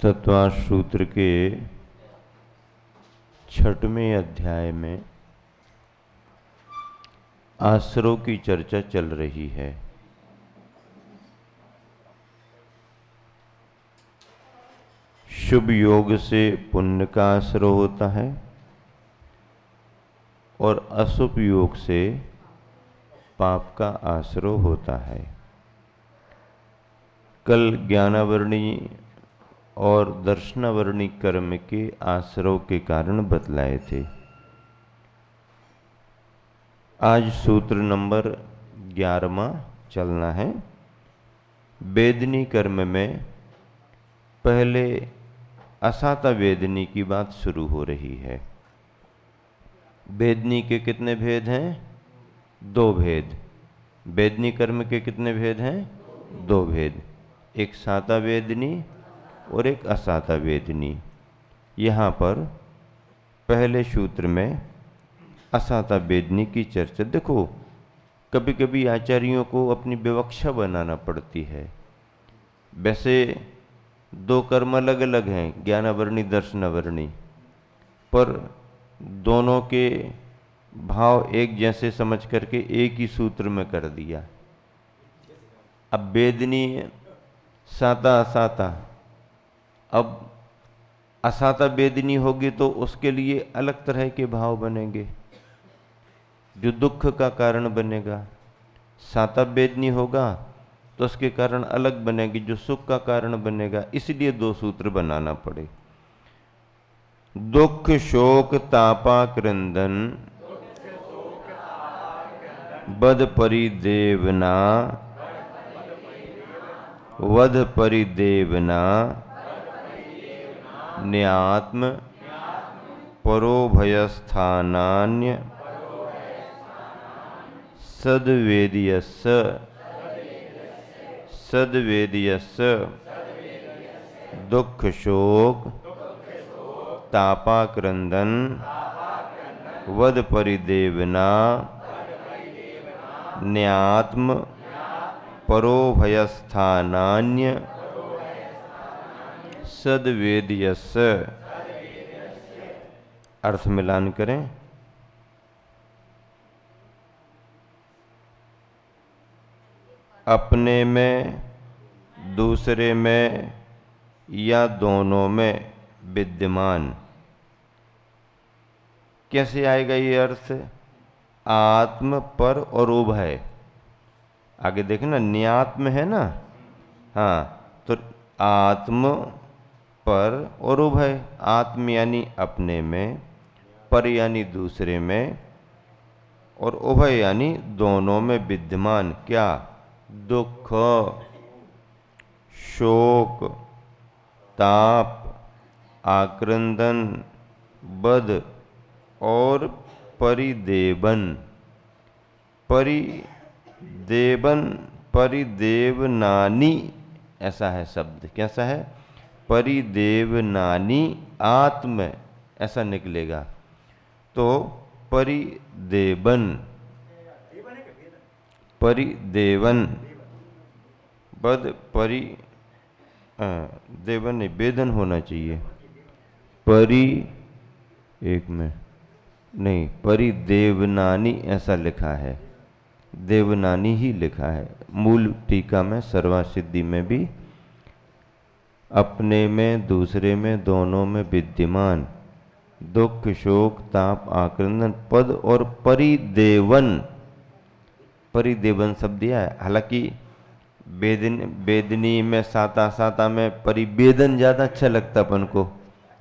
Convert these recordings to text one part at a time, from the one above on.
तत्वार्थ सूत्र के 6वें अध्याय में आश्रव की चर्चा चल रही है। शुभ योग से पुण्य का आश्रव होता है और अशुभ योग से पाप का आश्रव होता है। कल ज्ञानावरणी और दर्शनावरणी कर्म के आश्रव के कारण बतलाए थे। आज सूत्र नंबर 11वां चलना है। वेदनी कर्म में पहले असाता वेदनी की बात शुरू हो रही है। वेदनी के कितने भेद हैं? 2 भेद। वेदनी कर्म के कितने भेद हैं? 2 भेद। एक साता वेदनी और एक असाता वेदनी। यहाँ पर पहले सूत्र में असाता वेदनी की चर्चा। देखो, कभी कभी आचार्यों को अपनी विवक्षा बनाना पड़ती है। वैसे 2 कर्म अलग अलग हैं, ज्ञानावरणी दर्शनावरणी, पर दोनों के भाव एक जैसे समझ करके एक ही सूत्र में कर दिया। अब वेदनी साता असाता, अब असाता वेदनी होगी तो उसके लिए अलग तरह के भाव बनेंगे जो दुख का कारण बनेगा। साता वेदनी होगा तो उसके कारण अलग बनेगी जो सुख का कारण बनेगा। इसलिए 2 सूत्र बनाना पड़े। दुख शोक तापा क्रंदन बद परिदेवना वध परिदेवना न्यात्म परोभयस्थानान्य सद्वेदियस्य दुख शोक तापाक्रंदन वध परिदेवना न्यात्म परोभयस्थानान्य सद्वेदियस्य। अर्थ मिलान करें। अपने में, दूसरे में या दोनों में विद्यमान। कैसे आएगा ये अर्थ? आत्म पर और उभय। आगे देखना, न्यात्म है ना। हाँ, तो आत्म पर और उभय। आत्म यानी अपने में, पर यानी दूसरे में, और उभय यानी दोनों में विद्यमान। क्या? दुख, शोक, ताप, आक्रंदन, बद और परिदेवन। परिदेवनानी ऐसा है शब्द। कैसा है? परिदेवनानी आत्म ऐसा निकलेगा। तो परिदेवन बद परि देवन नहीं, वेदन होना चाहिए। एक में नहीं, परिदेवनानी ऐसा लिखा है, देवनानी ही लिखा है। मूल टीका में सर्वासिद्धि में भी अपने में, दूसरे में, दोनों में विद्यमान। दुख शोक ताप आक्रंदन पद और परिदेवन। परिदेवन शब्द दिया है। हालांकि वेदनी में साता में परिवेदन ज्यादा अच्छा लगता अपन को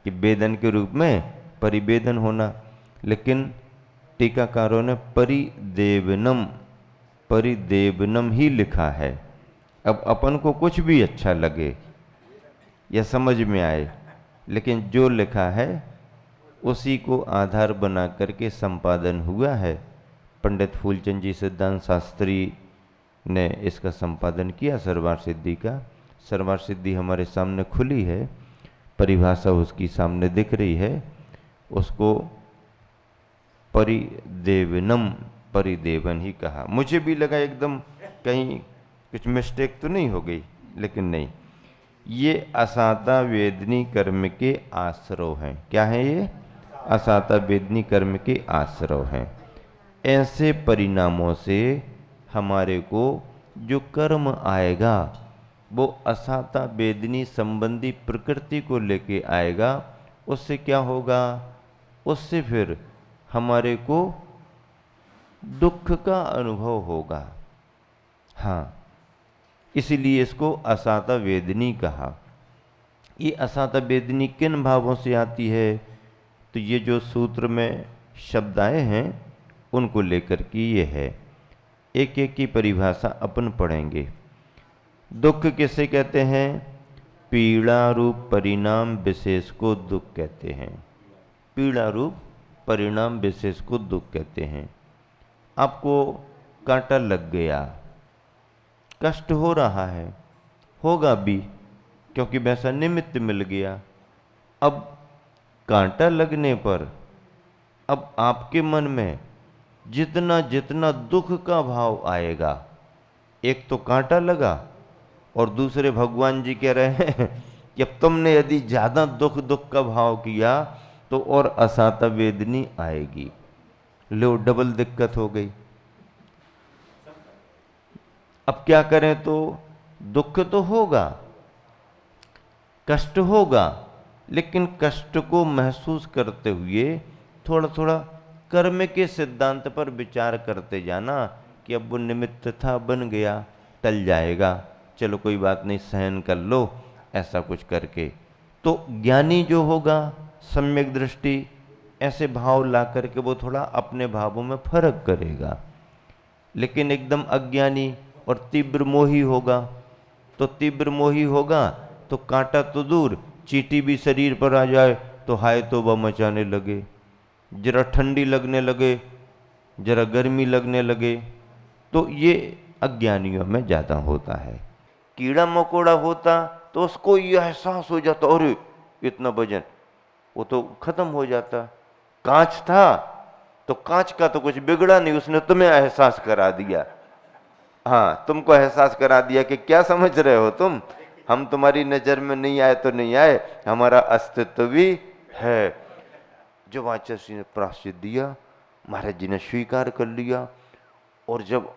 कि वेदन के रूप में परिवेदन होना, लेकिन टीकाकारों ने परिदेवनम ही लिखा है। अब अपन को कुछ भी अच्छा लगे या समझ में आए, लेकिन जो लिखा है उसी को आधार बना करके संपादन हुआ है। पंडित फूलचंद जी सिद्धांत शास्त्री ने इसका संपादन किया सर्वार सिद्धि का। सर्वार सिद्धि हमारे सामने खुली है, परिभाषा उसकी सामने दिख रही है। उसको परिदेवन ही कहा। मुझे भी लगा एकदम कहीं कुछ मिस्टेक तो नहीं हो गई, लेकिन नहीं, ये असाता वेदनी कर्म के आश्रव हैं। क्या है ये? असाता वेदनी कर्म के आश्रव हैं। ऐसे परिणामों से हमारे को जो कर्म आएगा वो असाता वेदनी संबंधी प्रकृति को लेके आएगा। उससे क्या होगा? उससे फिर हमारे को दुख का अनुभव होगा। हाँ, इसलिए इसको असाता वेदनी कहा। ये असाता वेदनी किन भावों से आती है? तो ये जो सूत्र में शब्द आए हैं उनको लेकर के ये है। एक एक की परिभाषा अपन पढ़ेंगे। दुख किसे कहते हैं? पीड़ा रूप परिणाम विशेष को दुख कहते हैं। पीड़ा रूप परिणाम विशेष को दुख कहते हैं। आपको कांटा लग गया, कष्ट हो रहा है, होगा भी, क्योंकि वैसा निमित्त मिल गया। अब कांटा लगने पर अब आपके मन में जितना जितना दुख का भाव आएगा, एक तो कांटा लगा और दूसरे भगवान जी कह रहे हैं कि अब तुमने यदि ज्यादा दुख का भाव किया तो और असाता वेदनी आएगी। लो, डबल दिक्कत हो गई। अब क्या करें? तो दुख तो होगा, कष्ट होगा, लेकिन कष्ट को महसूस करते हुए थोड़ा थोड़ा कर्म के सिद्धांत पर विचार करते जाना कि अब वो निमित्त था, बन गया, टल जाएगा, चलो कोई बात नहीं, सहन कर लो, ऐसा कुछ करके। तो ज्ञानी जो होगा, सम्यक दृष्टि, ऐसे भाव ला करके वो थोड़ा अपने भावों में फर्क करेगा। लेकिन एकदम अज्ञानी और तीव्र मोही होगा, तो तीव्र मोही होगा तो कांटा तो दूर, चींटी भी शरीर पर आ जाए तो हाय तो वह मचाने लगे, जरा ठंडी लगने लगे, जरा गर्मी लगने लगे। तो ये अज्ञानियों में ज्यादा होता है। कीड़ा मकोड़ा होता तो उसको ये एहसास हो जाता, अरे इतना वजन, वो तो खत्म हो जाता। कांच था तो कांच का तो कुछ बिगड़ा नहीं, उसने तुम्हें एहसास करा दिया। हाँ, तुमको एहसास करा दिया कि क्या समझ रहे हो तुम, हम तुम्हारी नजर में नहीं आए तो नहीं आए, हमारा अस्तित्व भी है। जब आचार्य ने प्रायश्चित दिया, महाराज जी ने स्वीकार कर लिया, और जब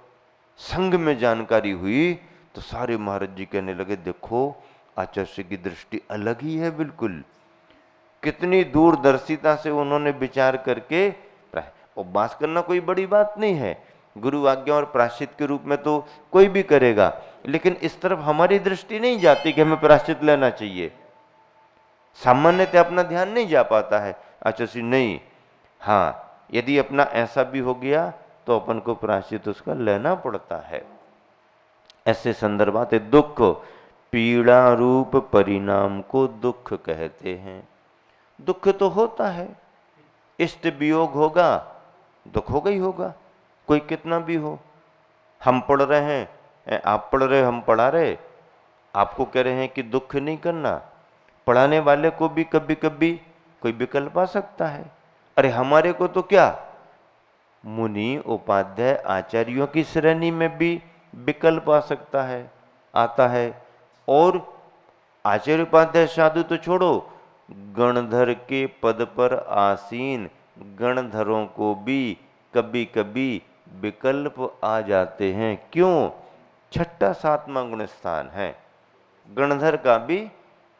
संघ में जानकारी हुई तो सारे महाराज जी कहने लगे, देखो आचार्य की दृष्टि अलग ही है बिल्कुल। कितनी दूरदर्शिता से उन्होंने विचार करके, उपवास करना कोई बड़ी बात नहीं है, गुरु आज्ञा और प्रायश्चित के रूप में तो कोई भी करेगा, लेकिन इस तरफ हमारी दृष्टि नहीं जाती कि हमें प्रायश्चित लेना चाहिए। सामान्यतः अपना ध्यान नहीं जा पाता है। अच्छा नहीं, हाँ, यदि अपना ऐसा भी हो गया तो अपन को प्रायश्चित उसका लेना पड़ता है। ऐसे संदर्भ आते। दुख पीड़ा रूप परिणाम को दुख कहते हैं। दुख तो होता है, इष्ट वियोग होगा, दुख होगा ही होगा, कोई कितना भी हो। हम पढ़ रहे हैं, आप पढ़ रहे, हम पढ़ा रहे, आपको कह रहे हैं कि दुख नहीं करना, पढ़ाने वाले को भी कभी कभी कोई विकल्प आ सकता है। अरे हमारे को तो क्या, मुनि उपाध्याय आचार्यों की श्रेणी में भी विकल्प आ सकता है, आता है। और आचार्य उपाध्याय साधु तो छोड़ो, गणधर के पद पर आसीन गणधरों को भी कभी कभी विकल्प आ जाते हैं। क्यों? छठा सातवां गुण स्थान है गणधर का भी,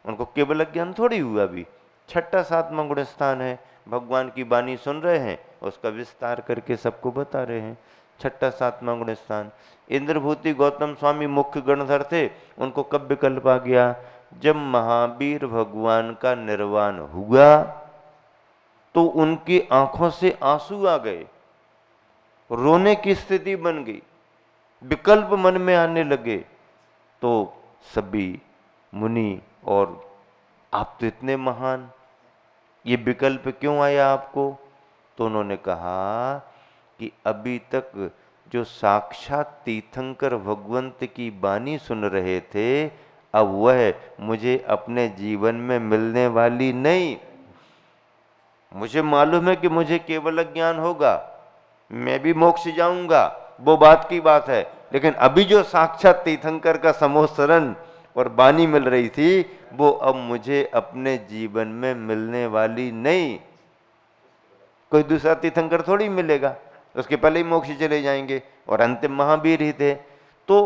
उनको केवल ज्ञान थोड़ी हुआ, भी छठा सातवां गुण स्थान है। भगवान की वाणी सुन रहे हैं, उसका विस्तार करके सबको बता रहे हैं। छठा सातवां गुण स्थान। इंद्रभूति गौतम स्वामी मुख्य गणधर थे, उनको कब विकल्प आ गया? जब महावीर भगवान का निर्वाण हुआ तो उनकी आंखों से आंसू आ गए, रोने की स्थिति बन गई, विकल्प मन में आने लगे। तो सभी मुनि, और आप तो इतने महान, ये विकल्प क्यों आया आपको? तो उन्होंने कहा कि अभी तक जो साक्षात तीर्थंकर भगवंत की वाणी सुन रहे थे, अब वह मुझे अपने जीवन में मिलने वाली नहीं। मुझे मालूम है कि मुझे केवल ज्ञान होगा, मैं भी मोक्ष जाऊंगा, वो बात की बात है, लेकिन अभी जो साक्षात तीर्थंकर का समोसरण और बानी मिल रही थी, वो अब मुझे अपने जीवन में मिलने वाली नहीं। कोई दूसरा तीर्थंकर थोड़ी मिलेगा, उसके पहले ही मोक्ष चले जाएंगे, और अंतिम महावीर ही थे। तो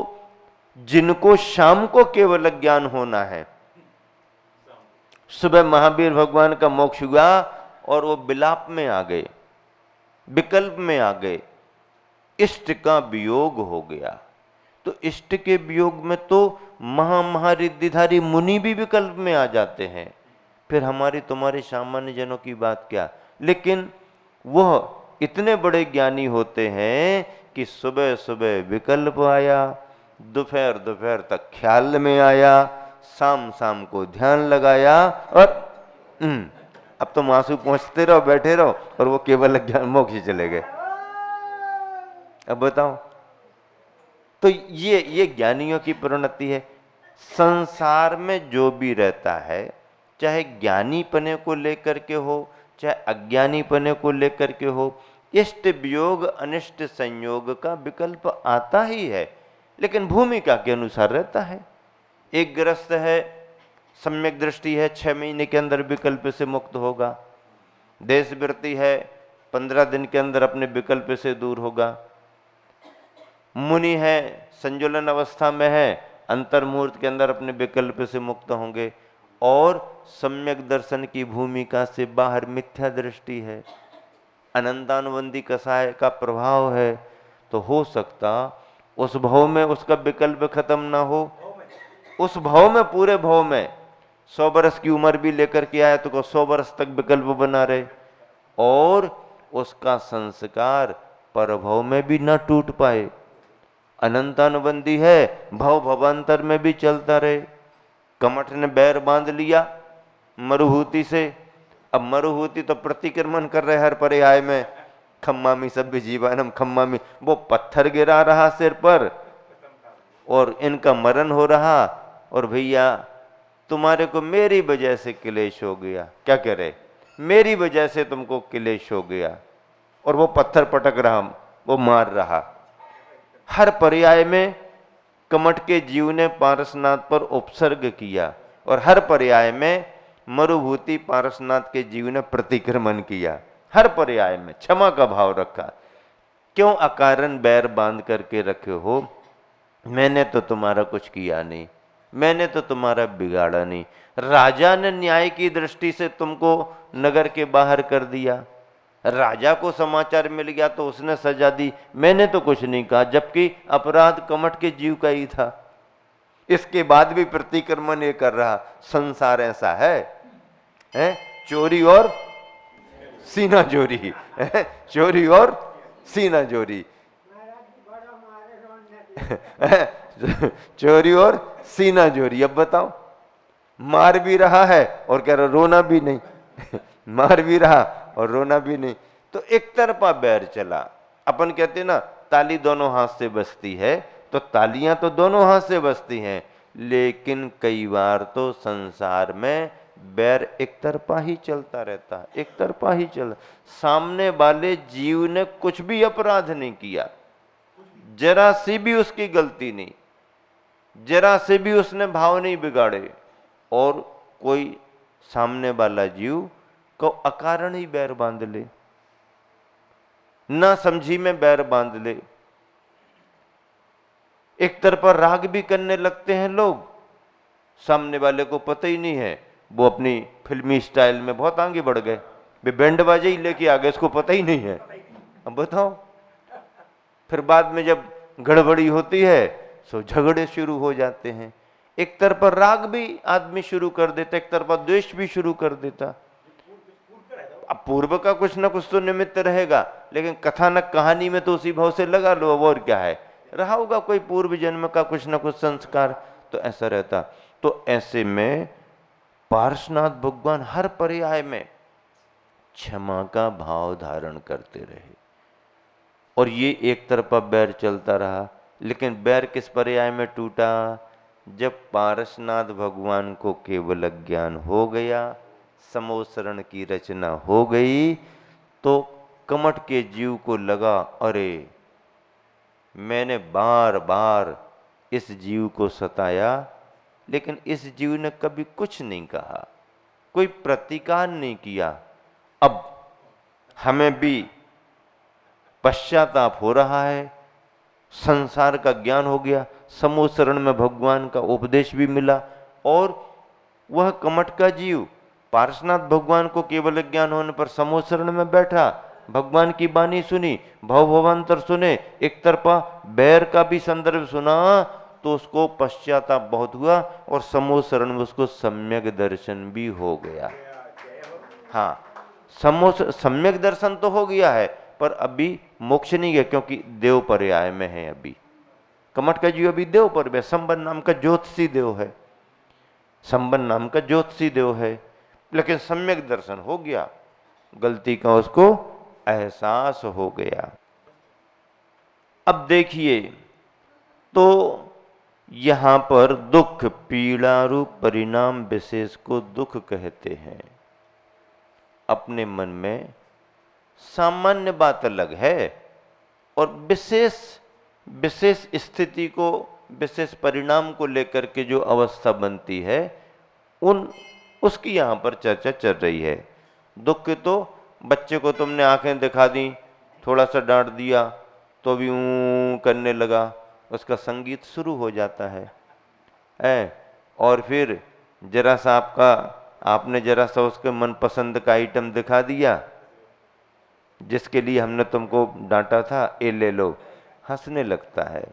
जिनको शाम को केवल ज्ञान होना है, सुबह महावीर भगवान का मोक्ष हुआ और वो विलाप में आ गए, विकल्प में आ गए, इष्ट का वियोग हो गया। तो इष्ट के वियोग में तो महारिद्धिधारी मुनि भी विकल्प में आ जाते हैं, फिर हमारी तुम्हारी सामान्य जनों की बात क्या। लेकिन वह इतने बड़े ज्ञानी होते हैं कि सुबह सुबह विकल्प आया, दोपहर दोपहर तक ख्याल में आया, शाम शाम को ध्यान लगाया, और अब तुम आंसू पहुंचते रहो, बैठे रहो, और वो केवल ज्ञान मोक्ष चले गए। अब बताओ, तो ये ज्ञानियों की प्रोन्नति है। संसार में जो भी रहता है, चाहे ज्ञानी पने को लेकर के हो, चाहे अज्ञानी पने को लेकर के हो, इष्ट वियोग अनिष्ट संयोग का विकल्प आता ही है, लेकिन भूमिका के अनुसार रहता है। एक गृहस्थ है, सम्यक दृष्टि है, 6 महीने के अंदर विकल्प से मुक्त होगा। देशवृत्ति है, 15 दिन के अंदर अपने विकल्प से दूर होगा। मुनि है, संजुलन अवस्था में है, अंतर्मुहूर्त के अंदर अपने विकल्प से मुक्त होंगे। और सम्यक दर्शन की भूमिका से बाहर मिथ्या दृष्टि है, अनंतानुबंधी कषाय का प्रभाव है, तो हो सकता उस भाव में उसका विकल्प खत्म ना हो, उस भाव में, पूरे भाव में 100 वर्ष की उम्र भी लेकर के आया तो 100 वर्ष तक विकल्प बना रहे, और उसका संस्कार परभव में भी न टूट पाए। अनंतानुबंधी है, भव भवांतर में भी चलता रहे। कमठ ने बैर बांध लिया मरुभूति से, अब मरुभूति तो प्रतिक्रमण कर रहे हर पर्याय में, खम्मामी सभ्य जीवानम खम्मामी, वो पत्थर गिरा रहा सिर पर और इनका मरण हो रहा, और भैया तुम्हारे को मेरी वजह से क्लेश हो गया। क्या कह रहे, मेरी वजह से तुमको क्लेश हो गया, और वो पत्थर पटक रहा, वो मार रहा। हर पर्याय में कमठ के जीव ने पारसनाथ पर उपसर्ग किया, और हर पर्याय में मरुभूति पारसनाथ के जीव ने प्रतिक्रमण किया। हर पर्याय में क्षमा का भाव रखा। क्यों अकारण बैर बांध करके रखे हो? मैंने तो तुम्हारा कुछ किया नहीं, मैंने तो तुम्हारा बिगाड़ा नहीं। राजा ने न्याय की दृष्टि से तुमको नगर के बाहर कर दिया, राजा को समाचार मिल गया तो उसने सजा दी, मैंने तो कुछ नहीं कहा, जबकि अपराध कमठ के जीव का ही था। इसके बाद भी प्रतिक्रमण ये कर रहा। संसार ऐसा है? चोरी और सीना चोरी, चोरी और सीना चोरी, चोरी और सीना चोरी। अब बताओ, मार भी रहा है और कह रहा रोना भी नहीं, मार भी रहा और रोना भी नहीं। तो एक तरफा बैर चला। अपन कहते ना ताली दोनों हाथ से बजती है, तो तालियां तो दोनों हाथ से बजती हैं, लेकिन कई बार तो संसार में बैर एक तरफा ही चलता रहता है, एक तरफा ही चल। सामने वाले जीव ने कुछ भी अपराध नहीं किया, जरा सी भी उसकी गलती नहीं, जरा से भी उसने भाव नहीं बिगाड़े, और कोई सामने वाला जीव को अकारण ही बैर बांध ले, ना समझी में बैर बांध ले। एक तरफा राग भी करने लगते हैं लोग, सामने वाले को पता ही नहीं है, वो अपनी फिल्मी स्टाइल में बहुत आगे बढ़ गए, वे बैंड बाजे ही लेके आ गए, इसको पता ही नहीं है। अब बताओ, फिर बाद में जब गड़बड़ी होती है तो झगड़े शुरू हो जाते हैं। एक तरफा राग भी आदमी शुरू कर देता, एक तरफा द्वेष भी शुरू कर देता। अब पूर्व का कुछ ना कुछ तो निमित्त रहेगा, लेकिन कथानक कहानी में तो उसी भाव से लगा लो, अब और क्या है, रहा होगा कोई पूर्व जन्म का कुछ ना कुछ संस्कार, तो ऐसा रहता। तो ऐसे में पार्श्वनाथ भगवान हर पर्याय में क्षमा का भाव धारण करते रहे, और ये एक तरफा बैर चलता रहा। लेकिन बैर किस पर्याय में टूटा? जब पार्श्वनाथ भगवान को केवल ज्ञान हो गया, समोसरण की रचना हो गई, तो कमठ के जीव को लगा, अरे मैंने बार बार इस जीव को सताया, लेकिन इस जीव ने कभी कुछ नहीं कहा, कोई प्रतिकार नहीं किया। अब हमें भी पश्चाताप हो रहा है, संसार का ज्ञान हो गया, समूह शरण में भगवान का उपदेश भी मिला, और वह कमट का जीव पार्श्वनाथ भगवान को केवल ज्ञान होने पर समूह शरण में बैठा, भगवान की बानी सुनी, भव भवांतर सुने, एक तरफा बैर का भी संदर्भ सुना, तो उसको पश्चाताप बहुत हुआ और समूह शरण में उसको सम्यक दर्शन भी हो गया। हाँ, सम्यक दर्शन तो हो गया है, पर अभी मोक्ष नहीं गया, क्योंकि देव पर्याय में है। अभी कमट का जीव अभी देव पर है, संबन नाम का ज्योतिषी देव है, संबन नाम का ज्योतिषी देव है, लेकिन सम्यक दर्शन हो गया, गलती का उसको एहसास हो गया। अब देखिए, तो यहां पर दुख पीड़ा रूप परिणाम विशेष को दुख कहते हैं। अपने मन में सामान्य बात अलग है, और विशेष स्थिति को, विशेष परिणाम को लेकर के जो अवस्था बनती है, उसकी यहां पर चर्चा चल रही है। दुख तो बच्चे को तुमने आंखें दिखा दी, थोड़ा सा डांट दिया तो भी ऊं करने लगा, उसका संगीत शुरू हो जाता है। और फिर जरा सा आपने जरा सा उसके मनपसंद का आइटम दिखा दिया, जिसके लिए हमने तुमको डांटा था, ये ले लो, हंसने लगता है।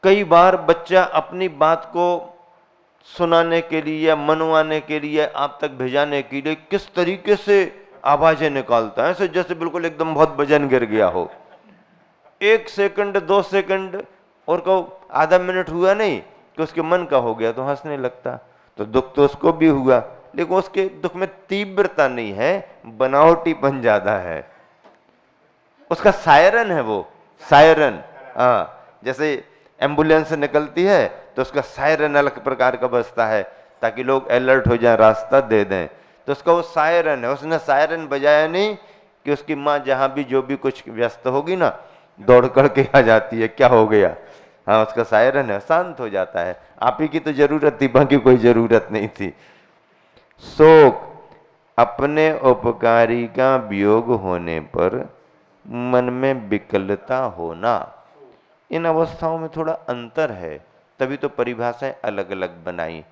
कई बार बच्चा अपनी बात को सुनाने के लिए या मनवाने के लिए, आप तक भेजाने के लिए किस तरीके से आवाजें निकालता है, ऐसे जैसे बिल्कुल एकदम बहुत वजन गिर गया हो। 1 सेकंड 2 सेकंड और कहो आधा मिनट हुआ नहीं कि उसके मन का हो गया तो हंसने लगता। तो दुख तो उसको भी हुआ, लेकिन उसके दुख में तीव्रता नहीं है, बनावटीपन ज्यादा है। उसका सायरन है, वो सायरन। जैसे एम्बुलेंस निकलती है तो उसका सायरन अलग प्रकार का बजता है, ताकि लोग अलर्ट हो जाएं, रास्ता दे दें। तो उसका वो सायरन है, उसने सायरन बजाया नहीं कि उसकी माँ जहां भी जो भी कुछ व्यस्त होगी ना, दौड़ करके आ जाती है, क्या हो गया। हाँ, उसका सायरन है, शांत हो जाता है। आप ही की तो जरूरत थी, बाकी कोई जरूरत नहीं थी। शोक, अपने उपकारी का वियोग होने पर मन में विकलता होना। इन अवस्थाओं में थोड़ा अंतर है, तभी तो परिभाषाएं अलग अलग बनाई।